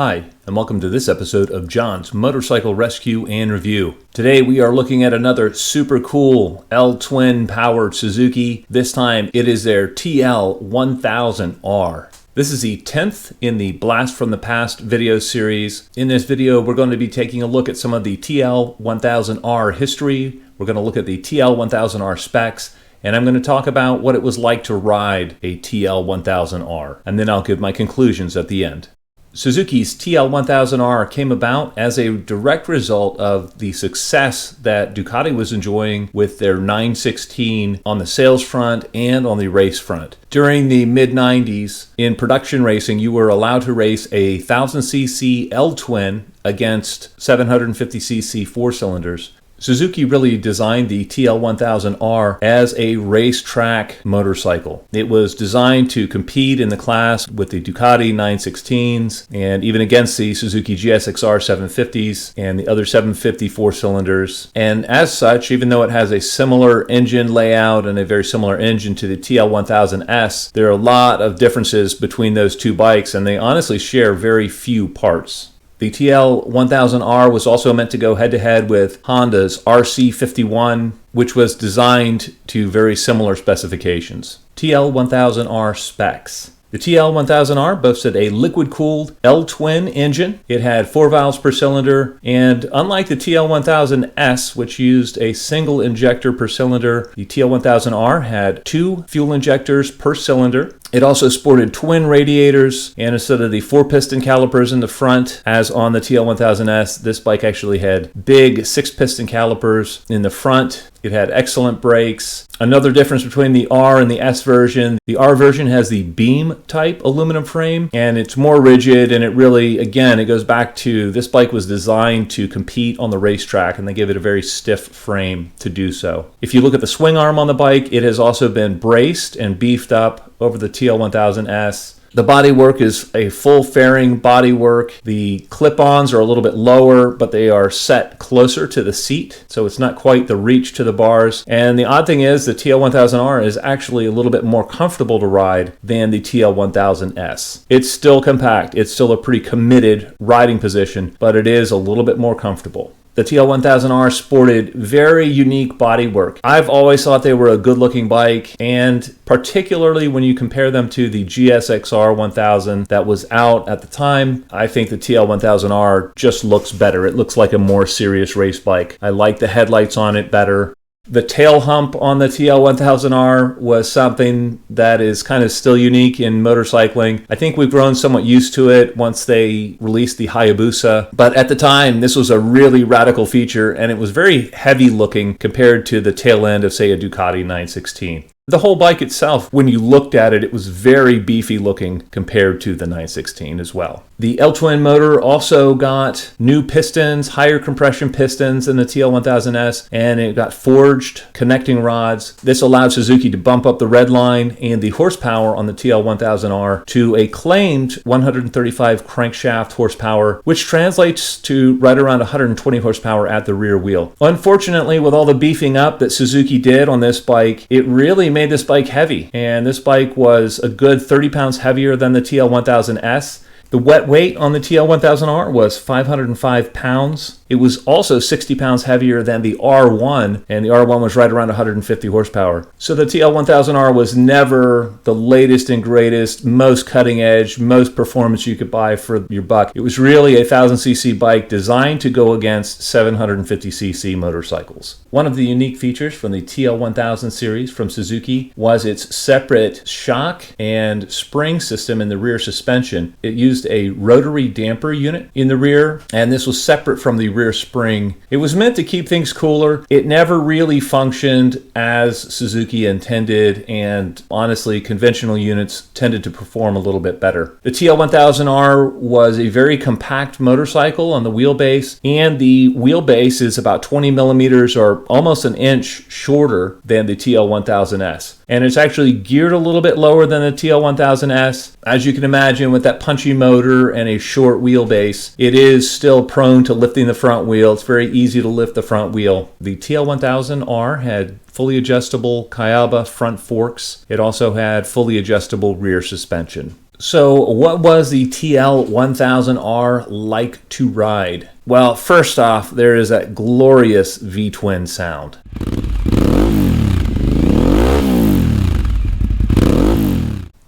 Hi, and welcome to this episode of John's Motorcycle Rescue and Review. Today we are looking at another super cool L-twin powered Suzuki. This time it is their TL1000R. This is the 10th in the Blast from the Past video series. In this video we're going to be taking a look at some of the TL1000R history. We're going to look at the TL1000R specs. And I'm going to talk about what it was like to ride a TL1000R. And then I'll give my conclusions at the end. Suzuki's TL1000R came about as a direct result of the success that Ducati was enjoying with their 916 on the sales front and on the race front. During the mid-90s, in production racing, you were allowed to race a 1000cc L-twin against 750cc four-cylinders. Suzuki really designed the TL1000R as a racetrack motorcycle. It was designed to compete in the class with the Ducati 916s and even against the Suzuki GSXR 750s and the other 750 four-cylinders. And as such, even though it has a similar engine layout and a very similar engine to the TL1000S, there are a lot of differences between those two bikes, and they honestly share very few parts. The TL1000R was also meant to go head-to-head with Honda's RC51, which was designed to very similar specifications. TL1000R specs. The TL1000R boasted a liquid-cooled L-twin engine. It had 4 valves per cylinder, and unlike the TL1000S, which used a single injector per cylinder, the TL1000R had 2 fuel injectors per cylinder. It also sported twin radiators, and instead of the 4-piston calipers in the front, as on the TL1000S, this bike actually had big 6-piston calipers in the front. It had excellent brakes. Another difference between the R and the S version, the R version has the beam type aluminum frame, and it's more rigid, and it really, again, it goes back to this bike was designed to compete on the racetrack, and they give it a very stiff frame to do so. If you look at the swing arm on the bike, it has also been braced and beefed up over the TL1000S. The bodywork is a full fairing bodywork. The clip-ons are a little bit lower, but they are set closer to the seat, so it's not quite the reach to the bars. And the odd thing is the TL1000R is actually a little bit more comfortable to ride than the TL1000S. It's still compact. It's still a pretty committed riding position, but it is a little bit more comfortable. The TL1000R sported very unique bodywork. I've always thought they were a good-looking bike, and particularly when you compare them to the GSXR 1000 that was out at the time, I think the TL1000R just looks better. It looks like a more serious race bike. I like the headlights on it better. The tail hump on the TL1000R was something that is kind of still unique in motorcycling. I think we've grown somewhat used to it once they released the Hayabusa, but at the time this was a really radical feature, and it was very heavy looking compared to the tail end of, say, a Ducati 916. The whole bike itself, when you looked at it, it was very beefy looking compared to the 916 as well. The L-twin motor also got new pistons, higher compression pistons than the TL1000S, and it got forged connecting rods. This allowed Suzuki to bump up the red line and the horsepower on the TL1000R to a claimed 135 crankshaft horsepower, which translates to right around 120 horsepower at the rear wheel. Unfortunately, with all the beefing up that Suzuki did on this bike, it really made this bike heavy, and this bike was a good 30 pounds heavier than the TL1000S. The wet weight on the TL1000R was 505 pounds. It was also 60 pounds heavier than the R1, and the R1 was right around 150 horsepower. So the TL1000R was never the latest and greatest, most cutting edge, most performance you could buy for your buck. It was really a 1000cc bike designed to go against 750cc motorcycles. One of the unique features from the TL1000 series from Suzuki was its separate shock and spring system in the rear suspension. It used a rotary damper unit in the rear, and this was separate from the rear spring. It was meant to keep things cooler. It never really functioned as Suzuki intended, and honestly, conventional units tended to perform a little bit better. The TL1000R was a very compact motorcycle on the wheelbase, and the wheelbase is about 20 millimeters or almost an inch shorter than the TL1000S. And it's actually geared a little bit lower than the TL1000S. As you can imagine, with that punchy motor and a short wheelbase, it is still prone to lifting the front wheel. It's very easy to lift the front wheel. The TL1000R had fully adjustable Kayaba front forks. It also had fully adjustable rear suspension. So what was the TL1000R like to ride? Well, first off, there is that glorious V-twin sound.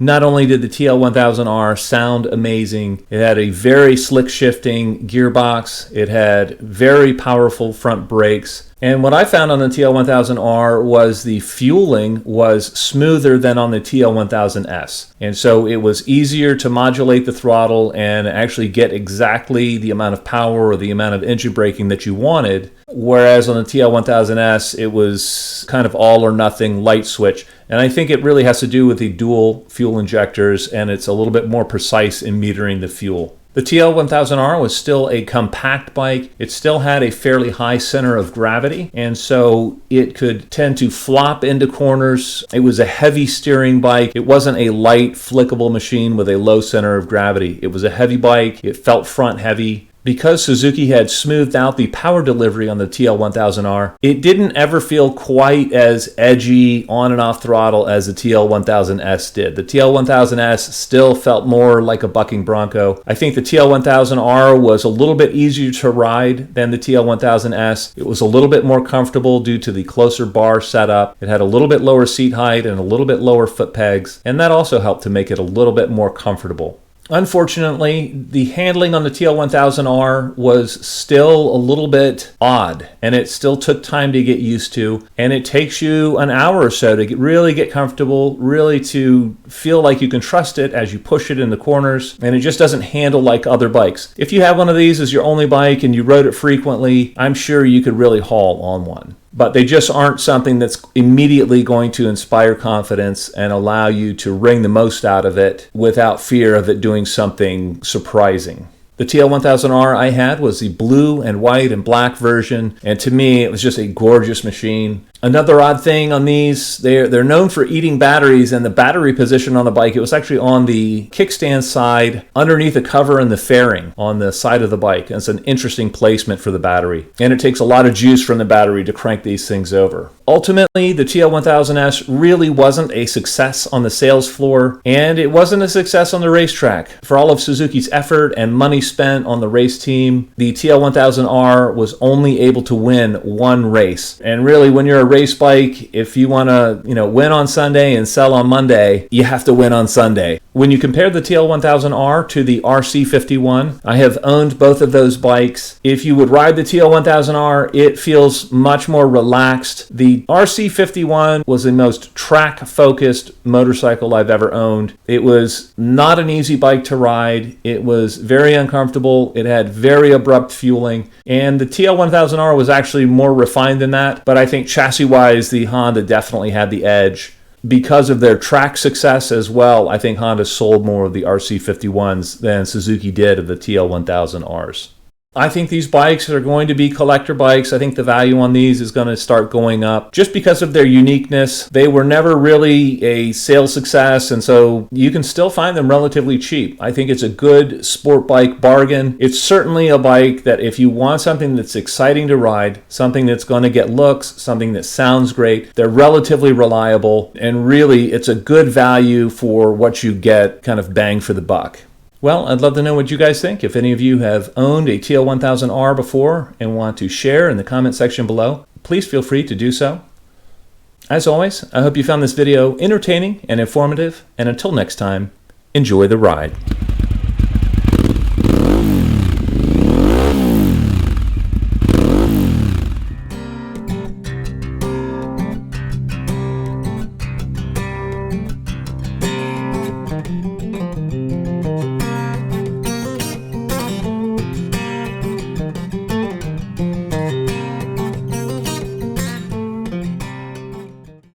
Not only did the TL1000R sound amazing, it had a very slick shifting gearbox, it had very powerful front brakes, and what I found on the TL1000R was the fueling was smoother than on the TL1000S. And so it was easier to modulate the throttle and actually get exactly the amount of power or the amount of engine braking that you wanted. Whereas on the TL1000S, it was kind of all or nothing light switch. And I think it really has to do with the dual fuel injectors, and it's a little bit more precise in metering the fuel. The TL1000R was still a compact bike. It still had a fairly high center of gravity, and so it could tend to flop into corners. It was a heavy steering bike. It wasn't a light, flickable machine with a low center of gravity. It was a heavy bike. It felt front heavy. Because Suzuki had smoothed out the power delivery on the TL1000R, it didn't ever feel quite as edgy on and off throttle as the TL1000S did. The TL1000S still felt more like a bucking bronco. I think the TL1000R was a little bit easier to ride than the TL1000S. It was a little bit more comfortable due to the closer bar setup. It had a little bit lower seat height and a little bit lower foot pegs, and that also helped to make it a little bit more comfortable. Unfortunately, the handling on the TL1000R was still a little bit odd, and it still took time to get used to, and it takes you an hour or so to really get comfortable, really to feel like you can trust it as you push it in the corners, and it just doesn't handle like other bikes. If you have one of these as your only bike and you rode it frequently, I'm sure you could really haul on one. But they just aren't something that's immediately going to inspire confidence and allow you to wring the most out of it without fear of it doing something surprising. The TL1000R I had was the blue and white and black version, and to me it was just a gorgeous machine. Another odd thing on these, they're known for eating batteries, and the battery position on the bike, it was actually on the kickstand side underneath the cover and the fairing on the side of the bike. And it's an interesting placement for the battery. And it takes a lot of juice from the battery to crank these things over. Ultimately, the TL1000S really wasn't a success on the sales floor, and it wasn't a success on the racetrack. For all of Suzuki's effort and money spent on the race team, the TL1000R was only able to win one race. And really, when you're a race bike, if you want to, win on Sunday and sell on Monday, you have to win on Sunday. When you compare the TL1000R to the RC51, I have owned both of those bikes. If you would ride the TL1000R, it feels much more relaxed. The RC51 was the most track-focused motorcycle I've ever owned. It was not an easy bike to ride. It was very uncomfortable. It had very abrupt fueling. And the TL1000R was actually more refined than that, but I think chassis-wise, the Honda definitely had the edge. Because of their track success as well, I think Honda sold more of the RC51s than Suzuki did of the TL1000Rs. I think these bikes are going to be collector bikes. I think the value on these is going to start going up just because of their uniqueness. They were never really a sales success, and so you can still find them relatively cheap. I think it's a good sport bike bargain. It's certainly a bike that if you want something that's exciting to ride, something that's going to get looks, something that sounds great, they're relatively reliable, and really it's a good value for what you get, kind of bang for the buck. Well, I'd love to know what you guys think. If any of you have owned a TL1000R before and want to share in the comment section below, please feel free to do so. As always, I hope you found this video entertaining and informative, and until next time, enjoy the ride.